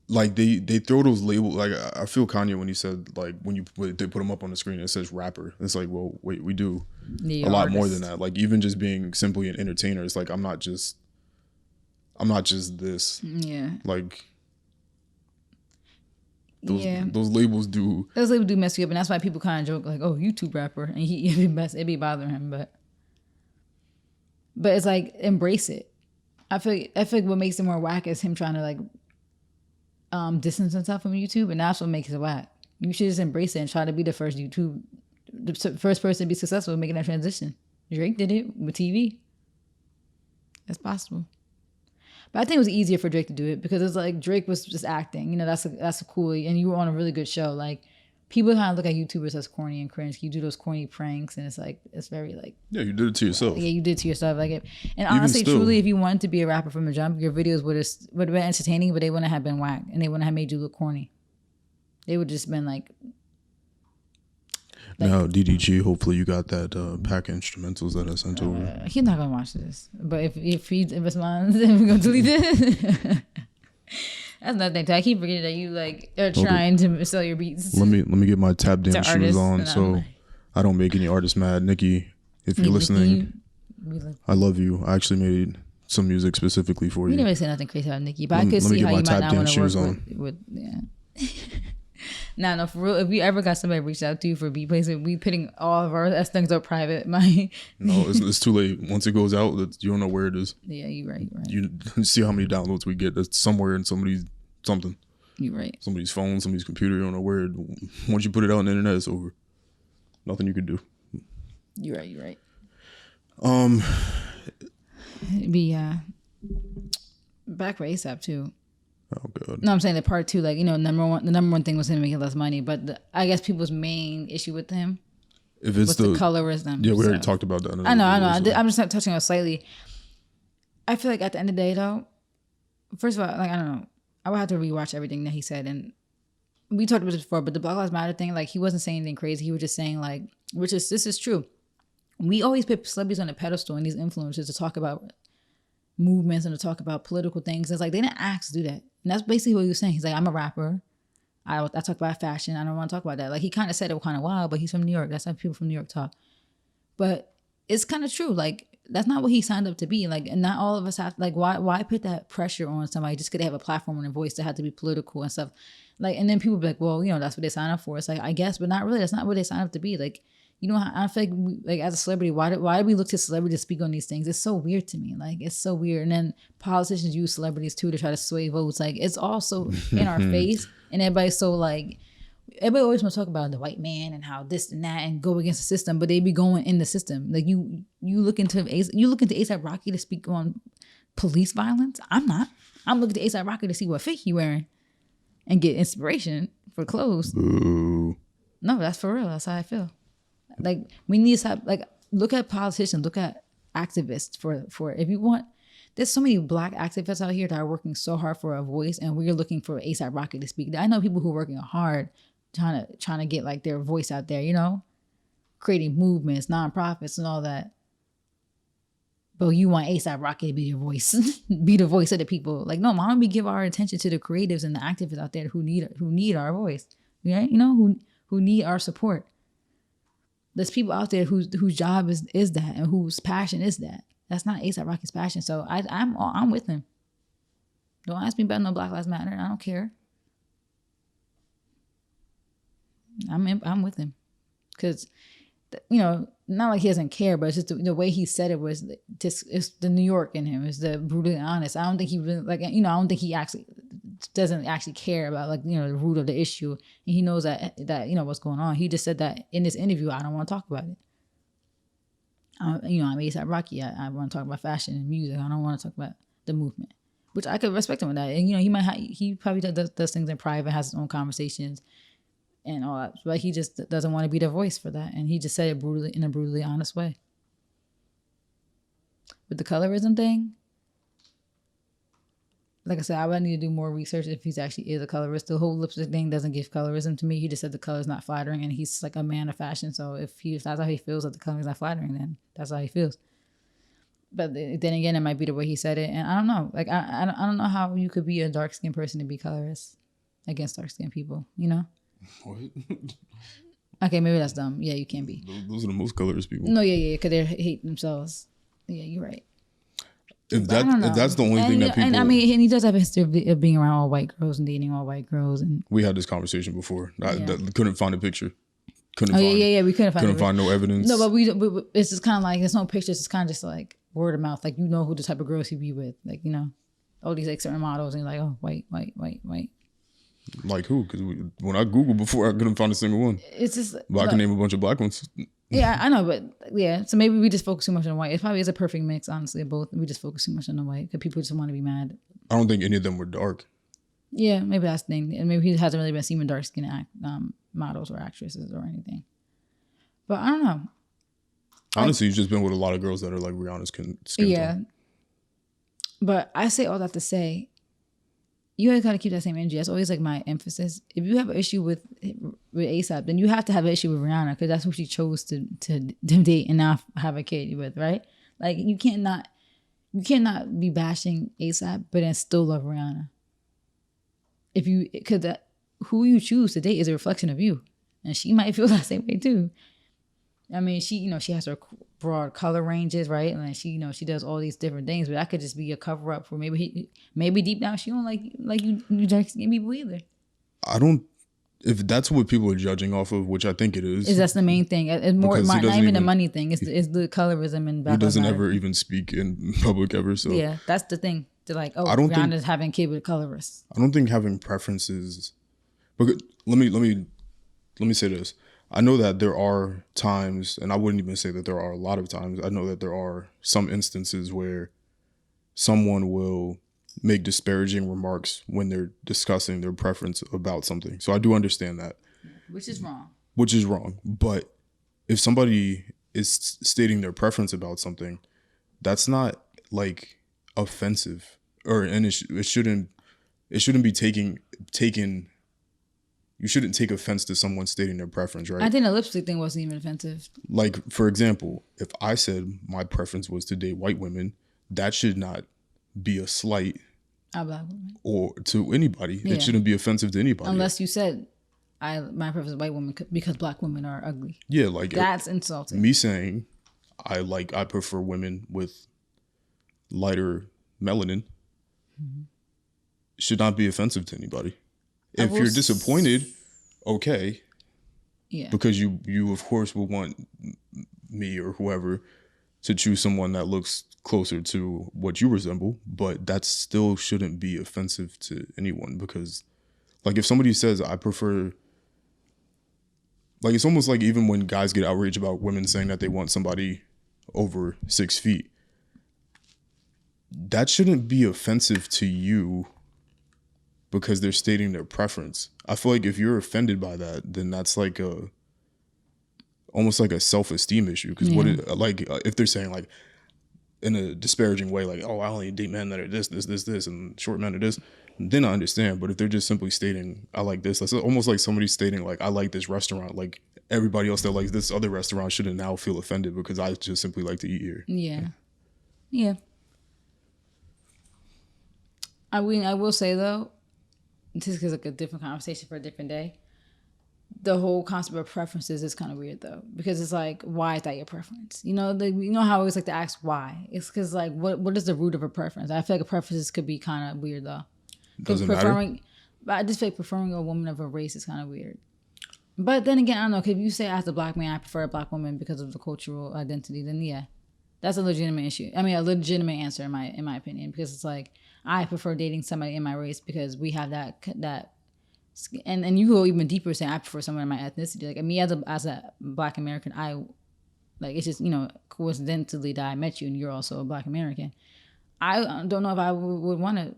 they throw those labels. Like I feel Kanye when he said like when they put him up on the screen it says rapper. It's like, well, wait, we do a lot more than that. Like even just being simply an entertainer, it's like I'm not just this. Yeah. Like those labels do. Those labels do mess you up, and that's why people kind of joke like, "Oh, YouTube rapper," and it be bothering him, but it's like embrace it. I feel like what makes it more whack is him trying to like distance himself from YouTube, and that's what makes it whack. You should just embrace it and try to be the first person to be successful in making that transition. Drake did it with TV. It's possible. But I think it was easier for Drake to do it because it's like Drake was just acting. You know, that's a cool, and you were on a really good show. Like people kind of look at YouTubers as corny and cringe. You do those corny pranks, and it's like it's very like you did it to yourself. Yeah, you did it to yourself. Like and honestly, truly, if you wanted to be a rapper from the jump, your videos would have been entertaining, but they wouldn't have been whack, and they wouldn't have made you look corny. They would just been like now, DDG, hopefully you got that pack of instrumentals that I sent over. He's not gonna watch this, but if he responds, then we're gonna delete it. That's nothing. I keep forgetting that you like are trying to sell your beats. Let me get my tap dance shoes on so I don't make any artists mad. Nikki, if you're listening, I love you. I actually made some music specifically for you. We never say nothing crazy about Nikki, but I could see how you might not want to work with yeah. No, for real. If you ever got somebody reach out to you for beat placement, we putting all of our things up private. No, it's too late. Once it goes out, you don't know where it is. Yeah, you're right. You see how many downloads we get. That's somewhere in somebody's something. You're right. Somebody's phone, somebody's computer. You don't know where. Once you put it out on the internet, it's over. Nothing you can do. You're right. Back for ASAP too. Oh god. No, I'm saying the part two, like, you know, the number one thing was him making less money, but I guess people's main issue with him was the colorism. Yeah, we already talked about that. I know. I'm just touching on it slightly. I feel like at the end of the day, though, first of all, like, I don't know, I would have to rewatch everything that he said, and we talked about this before, but the Black Lives Matter thing, like, he wasn't saying anything crazy. He was just saying, like, this is true. We always put celebrities on a pedestal and these influencers to talk about movements and to talk about political things. It's like they didn't ask to do that. And that's basically what he was saying. He's like, I'm a rapper. I talk about fashion. I don't want to talk about that. Like he kind of said it kind of wild, but he's from New York. That's how people from New York talk. But it's kind of true. Like that's not what he signed up to be. Like, and not all of us have, like, why put that pressure on somebody just because they have a platform and a voice that had to be political and stuff. Like, and then people be like, well, you know, that's what they signed up for. It's like, I guess, but not really. That's not what they signed up to be. Like, you know, I feel like as a celebrity, why do we look to celebrities to speak on these things? It's so weird to me. Like, it's so weird. And then politicians use celebrities too to try to sway votes. Like, it's all so in our face, and everybody's so like, everybody always want to talk about the white man and how this and that and go against the system, but they be going in the system. Like you look into A$AP Rocky to speak on police violence. I'm not. I'm looking to A$AP Rocky to see what fit he wearing and get inspiration for clothes. Ooh. No, that's for real. That's how I feel. Like we need to have, like, look at politicians, look at activists for if you want. There's so many black activists out here that are working so hard for a voice, and we're looking for A$AP Rocky to speak. I know people who are working hard trying to get like their voice out there, you know, creating movements, nonprofits, and all that. But you want A$AP Rocky to be your voice, be the voice of the people. Like, no, why don't we give our attention to the creatives and the activists out there who need our voice, right? You know, who need our support. There's people out there whose job is that, and whose passion is that. That's not A$AP Rocky's passion. So I'm with him. Don't ask me about no Black Lives Matter. I don't care. I'm with him, because you know, not like he doesn't care, but it's just the way he said it was just, it's the New York in him. It's the brutally honest. I don't think he really, like, you know, I don't think he doesn't actually care about, like, you know, the root of the issue, and he knows that you know what's going on. He just said that in this interview, I don't want to talk about it. I'm ASAP Rocky. I want to talk about fashion and music. I don't want to talk about the movement, which I could respect him with that. And he probably does things in private, has his own conversations and all that, but he just doesn't want to be the voice for that, and he just said it brutally in a brutally honest way. With the colorism thing, like I said, I would need to do more research if he's actually is a colorist. The whole lipstick thing doesn't give colorism to me. He just said the color is not flattering, and he's like a man of fashion. So if that's how he feels that the color is not flattering, then that's how he feels. But then again, it might be the way he said it, and I don't know. Like I don't know how you could be a dark skinned person to be colorist against dark skinned people. You know? What? Okay, maybe that's dumb. Yeah, you can be. Those are the most colorist people. No, yeah, because they hate themselves. Yeah, you're right. If that's the only thing that people... And I mean, and he does have a history of being around all white girls and dating all white girls. And we had this conversation before. I couldn't find a picture. We couldn't find no evidence. No, but it's just kind of like, there's no pictures. It's kind of just like word of mouth. Like, who the type of girls he'd be with. Like, all these like certain models, and you're like, oh, white. Like who? Because when I Googled before, I couldn't find a single one. It's just... But I can name a bunch of black ones. Yeah, I know, but yeah. So maybe we just focus too much on white. It probably is a perfect mix, honestly, of both. We just focus too much on the white because people just want to be mad. I don't think any of them were dark. Yeah, maybe that's the thing. And maybe he hasn't really been seen with dark-skinned models or actresses or anything. But I don't know. Honestly, he's just been with a lot of girls that are like Rihanna's skin tone. But I say all that to say, you always got to keep that same energy. That's always like my emphasis. If you have an issue with ASAP, then you have to have an issue with Rihanna because that's who she chose to date and now have a kid with, right? Like you cannot be bashing ASAP, but then still love Rihanna. Because who you choose to date is a reflection of you, and she might feel that same way too. I mean, she has her broad color ranges, right? And then she does all these different things, but that could just be a cover up for maybe deep down she don't like you dark skinned people either. I don't. If that's what people are judging off of, which I think it is, that's the main thing. It's more not even the money thing. It's the colorism and. He doesn't ever even speak in public ever. So yeah, that's the thing. They're like, Rihanna's having a kid with colorists. I don't think having preferences. But let me say this. I know that there are times, and I wouldn't even say that there are a lot of times. I know that there are some instances where someone will make disparaging remarks when they're discussing their preference about something. So I do understand that. Which is wrong. But if somebody is stating their preference about something, that's not like offensive, and it shouldn't be taken. You shouldn't take offense to someone stating their preference, right? I think the lipstick thing wasn't even offensive. Like, for example, if I said my preference was to date white women, that should not be a slight black women. Or to anybody. Yeah. It shouldn't be offensive to anybody. Unless you said, my preference is white women because black women are ugly. Yeah, like... That's insulting. Me saying I prefer women with lighter melanin should not be offensive to anybody. If you're disappointed, okay. Yeah. Because you of course will want me or whoever to choose someone that looks closer to what you resemble, but that still shouldn't be offensive to anyone because, like, if somebody says I prefer, like, it's almost like even when guys get outraged about women saying that they want somebody over 6 feet, that shouldn't be offensive to you because they're stating their preference. I feel like if you're offended by that, then that's like almost like a self-esteem issue. Because if they're saying like in a disparaging way, like, oh, I only date men that are this, and short men are this, then I understand. But if they're just simply stating, I like this, that's almost like somebody stating like, I like this restaurant. Like everybody else that likes this other restaurant shouldn't now feel offended because I just simply like to eat here. Yeah. I will say though, this is like a different conversation for a different day. The whole concept of preferences is kind of weird though, because it's like, why is that your preference? You know how I always like to ask why. It's because like, what is the root of a preference? I feel like a preferences could be kind of weird though. Doesn't matter. But I just feel like preferring a woman of a race is kind of weird. But then again, I don't know. If you say as a black man, I prefer a black woman because of the cultural identity, then yeah, that's a legitimate issue. I mean, a legitimate answer in my opinion, because it's like, I prefer dating somebody in my race because we have that, and you go even deeper saying I prefer someone in my ethnicity. Like me as a Black American, Like it's just coincidentally that I met you and you're also a Black American. I don't know if I would want to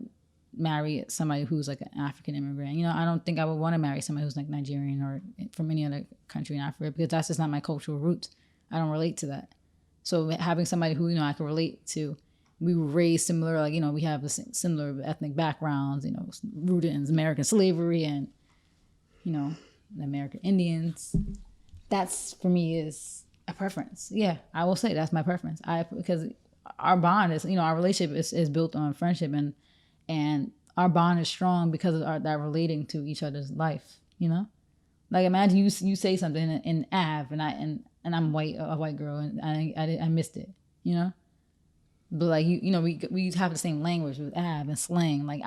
marry somebody who's like an African immigrant. I don't think I would want to marry somebody who's like Nigerian or from any other country in Africa, because that's just not my cultural roots. I don't relate to that. So having somebody who I can relate to, we were raised similar, like we have similar ethnic backgrounds, rooted in American slavery and the American Indians. That's for me is a preference. Yeah, I will say that's my preference. Because our bond is, our relationship is built on friendship, and our bond is strong because of that relating to each other's life. Like imagine you say something in Av and I'm a white girl, and I missed it. But like we have the same language with Av and slang. Like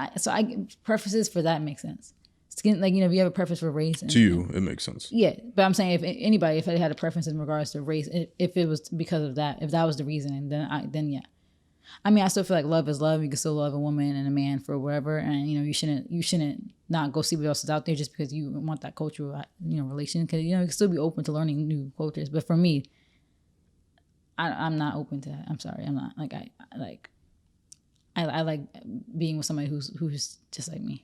preferences for that make sense. Skin, like if you have a preference for race. To you, it makes sense. Yeah, but I'm saying if they had a preference in regards to race, if it was because of that, if that was the reasoning, then yeah. I mean, I still feel like love is love. You can still love a woman and a man for whatever, and you shouldn't not go see what else is out there just because you want that cultural relation. Because you can still be open to learning new cultures. But for me, I'm not open to that. I'm sorry, I'm not. Like I like being with somebody who's just like me.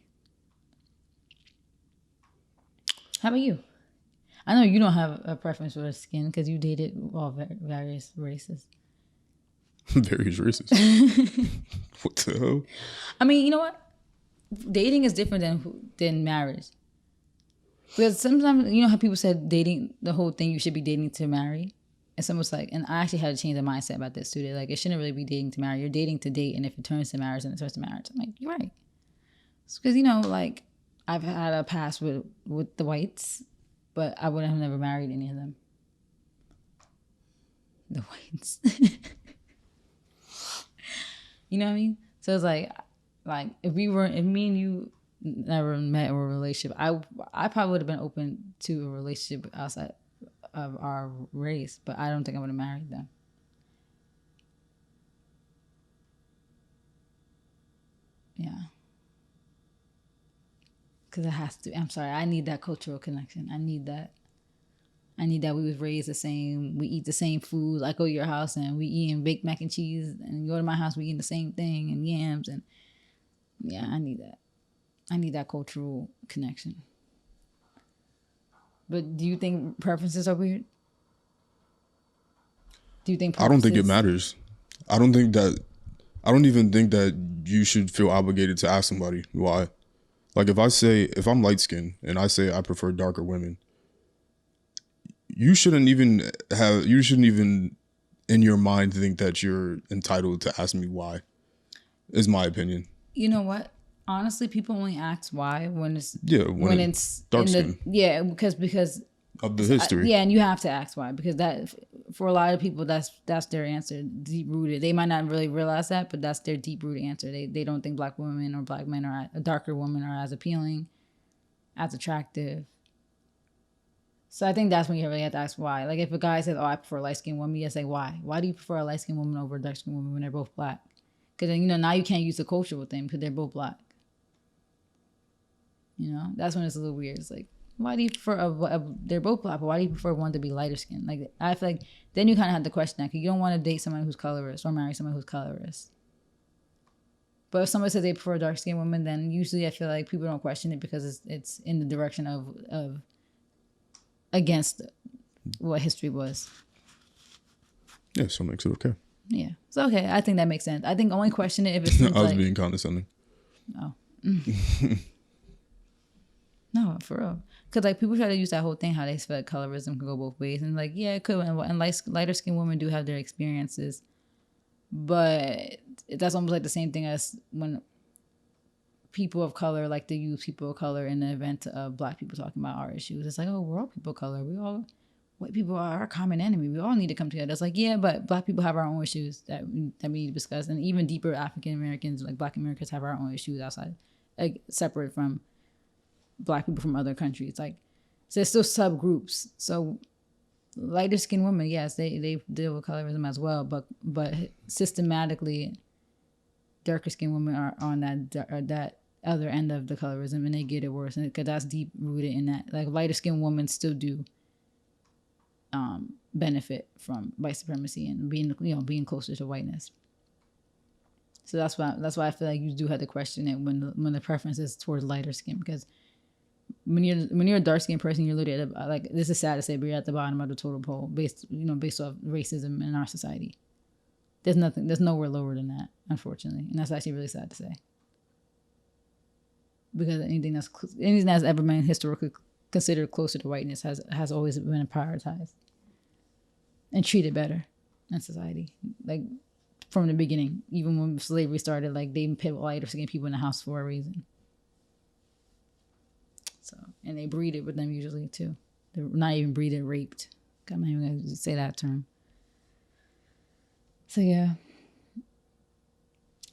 How about you? I know you don't have a preference for skin because you dated all various races. Various races. What the hell? I mean, you know what? Dating is different than marriage. Because sometimes, how people said dating, the whole thing, you should be dating to marry. And someone's like, and I actually had to change the mindset about this too. They're like, it shouldn't really be dating to marry. You're dating to date, and if it turns to marriage, then it turns to marriage. I'm like, you're right. Because, like, I've had a past with the whites, but I would have never married any of them. The whites. You know what I mean? So it's like if me and you never met or a relationship, I probably would have been open to a relationship outside of our race, but I don't think I would have married them. Yeah. Because it has to. I'm sorry. I need that cultural connection. I need that we was raised the same. We eat the same food. I go to your house and we eating baked mac and cheese, and you go to my house, we eating the same thing and yams. And yeah, I need that. I need that cultural connection. But do you think preferences are weird? Do you think I don't think it matters. I don't even think that you should feel obligated to ask somebody why. Like if I'm light skinned and I say I prefer darker women, you shouldn't even in your mind think that you're entitled to ask me why, is my opinion. You know what? Honestly, people only ask why when it's dark skin. Because of the history. And you have to ask why, because that for a lot of people that's their answer, deep rooted. They might not really realize that, but that's their deep rooted answer. They don't think black women or black men or a darker woman are as appealing, as attractive. So I think that's when you really have to ask why. Like if a guy says, "Oh, I prefer a light skinned woman," you say why? Why do you prefer a light skinned woman over a dark skinned woman when they're both black? Because then now you can't use the culture with them because they're both black. That's when it's a little weird. It's like, why do you prefer they're both black, but why do you prefer one to be lighter skinned? Like I feel like then you kind of have to question that, because you don't want to date someone who's colorist or marry someone who's colorist. But if somebody says they prefer a dark skinned woman, then usually I feel like people don't question it because it's in the direction of against what history was. Yeah, so it makes it okay. Yeah, it's okay. I think that makes sense. I think only question it if it's I was being condescending. Oh. No, for real. Because like people try to use that whole thing how they feel like colorism can go both ways, and like it could, and lighter skinned women do have their experiences, but that's almost like the same thing as when people of color like to use people of color in the event of black people talking about our issues. It's like, oh, we're all people of color. White people are our common enemy. We all need to come together. It's like, yeah, but black people have our own issues that we need to discuss, and even deeper, African Americans, like black Americans, have our own issues outside, like separate from black people from other countries. Like, so there's still subgroups. So lighter skinned women, yes, they deal with colorism as well, but systematically darker skinned women are on that other end of the colorism, and they get it worse, and because that's deep rooted in that. Like lighter skinned women still do benefit from white supremacy and being closer to whiteness. So that's why I feel like you do have to question it when the preference is towards lighter skin, because when you're a dark skinned person, you're literally like, this is sad to say, but you're at the bottom of the total pole based off racism in our society. There's nowhere lower than that, unfortunately, and that's actually really sad to say. Because anything that's ever been historically considered closer to whiteness has always been prioritized and treated better in society, like from the beginning. Even when slavery started, like they put lighter skinned people in the house for a reason. So, and they breeded with them usually too. They're not even breeded, raped. I'm not even gonna say that term. So yeah.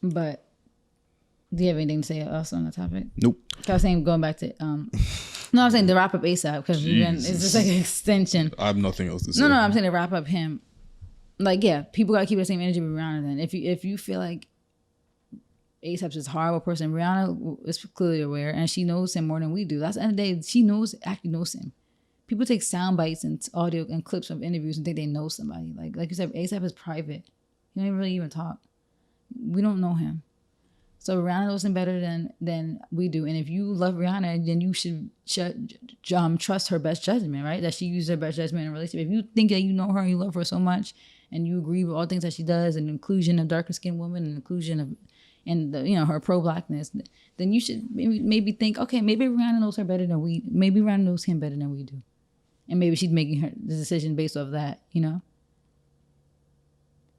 But do you have anything to say else on the topic? Nope. I was saying, going back to no, I'm saying to wrap up ASAP, because it's just like an extension. I have nothing else to say. No, I'm saying to wrap up him. Like, yeah, people gotta keep the same energy with Rihanna. Then, if you feel like ASAP's is a horrible person, Rihanna is clearly aware, and she knows him more than we do. That's the end of the day. She actually knows him. People take sound bites and audio and clips of interviews and think they know somebody. Like you said, ASAP is private. He don't really even talk. We don't know him. So Rihanna knows him better than we do. And if you love Rihanna, then you should trust her best judgment, right? That she uses her best judgment in a relationship. If you think that you know her and you love her so much, and you agree with all things that she does, and inclusion of darker skinned women, and inclusion of her pro-blackness, then you should maybe think, okay, maybe Rihanna knows her better than we. Maybe Rihanna knows him better than we do, and maybe she's making the decision based off that,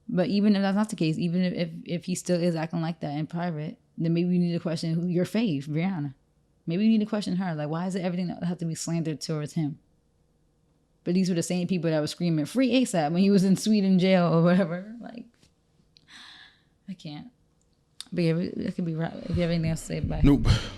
But even if that's not the case, even if he still is acting like that in private, then maybe we need to question who your fave, Rihanna. Maybe we need to question her. Like, why is it everything that have to be slandered towards him? But these were the same people that were screaming free ASAP when he was in Sweden jail or whatever. Like, I can't. But yeah, it could be right. If you have anything else to say, bye. Nope.